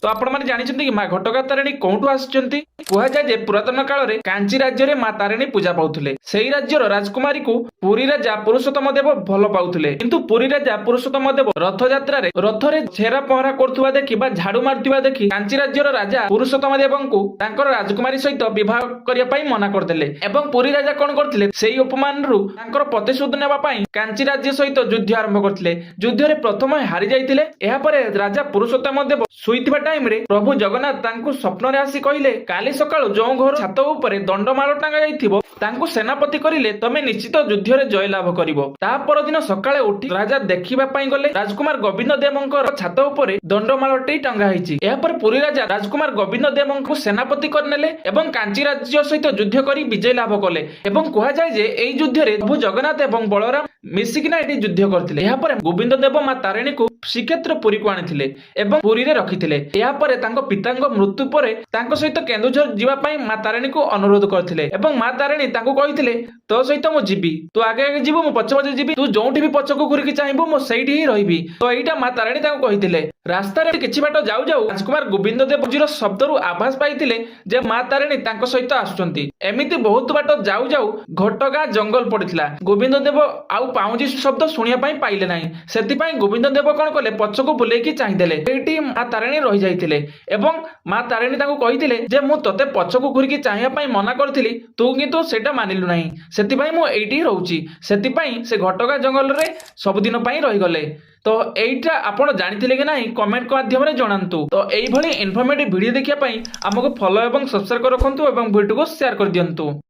तो आपण माने जानिछन्ती कि माँ घटगाँ तारिणी कोठु आछन्ती कुहाଯାଏ जे पुरातन काल रे कांची राज्य रे माँ तारिणी पूजा पाउथिले सेही राज्यर राजकुमारी को पुरी राजा पुरुषोत्तम देव भल पाउथिले किंतु पुरी राजा पुरुषोत्तम देव रथ यात्रा रे रथ रे छेरा पहरा करथुवा देखि बा झाड़ू मारथुवा देखि कांची राज्यर राजा पुरुषोत्तम देवंकु तांकर राजकुमारी सहित विवाह करिया पई मना करदेले एवं पुरी राजा कोन करथिले सेही अपमान रु तांकर प्रतिशोध नेबा पई कांची राज्य सहित युद्ध आरंभ करथिले युद्ध रे प्रथम हारि जाइथिले एहा परे राजा पुरुषोत्तम देव सुइथिबा टाइम रे प्रभु जगन्नाथ तांकु स्वप्न रे आसी कहिले काली सकाळु जो घर छात उपरे दंडमाळ टांगा जाइथिबो तांकु सेनापति करिले तमे निश्चित युद्ध रे जय लाभ करिवो ता पर दिन सकाळे उठी राजा देखिबा पई गले राजकुमार गोविंद देवंकर छात उपरे दंडमाळटी टांगा हिची एहा पर पुरी राजा राजकुमार गोविंद देवंकु सेनापति करनेले एवं कांची राज्य सहित युद्ध करी विजय लाभ कले एवं कुहा जाय जे एई युद्ध रे प्रभु जगन्नाथ एवं बलराम मिसिकिना एटी युद्ध करथिले एहा पर गोविंद देव माँ तारिणी को श्रीक्षेत्र पुरी को आनिथिले एवं पुरी रे रखिथिले एहा पर तांको पितांको मृत्यु परे तांको सहित केन्दुझर जीवा पई माँ तारिणी को अनुरोध करथिले एवं माँ तारिणी तांको कहिथिले तो सहित मु जीबी तू आगे आगे जीवो मु पछ पछ जीबी तू जोंठी भी पछको घुरिकी चाहिबो मु सेठी ही रहिबी तो एइटा माँ तारिणी तांको कहिथिले रास्ता रे किछि बाट जाउ जाउ राजकुमार गोविंद देव जीरो शब्दरु आभास पाइथिले जे माँ तारिणी तांको सहित आसुचंती एमिति बहुत बाट जाउ जाउ घटगाँ जंगल पड़िथिला गोविंद देव आउ पाउजी शब्द सुनिया पई पाइले नाही सेति पई गोविंद देव कोन कले पछको बुलेकी चाहिदेले एटी माँ तारिणी रहि जाइथिले एवं माँ तारिणी तांको कहिथिले जे मु तते पछको घुरिकी चाहिया पई मना करथिली तू किंतु सेटा मानिलु नाही सेति पई मु एइटी रहउची सेति पई से घटगाँ जंगल रे सब दिन पई रहि गले तो एइटा आपण जानिथिले कि नाही कमेंट के माध्यम रे जणांतु तो एई भली इन्फॉर्मेटिव वीडियो देखिया पई हमको फॉलो एवं सब्सक्राइब कर रखंतु एवं वीडियो को शेयर कर दियंतु।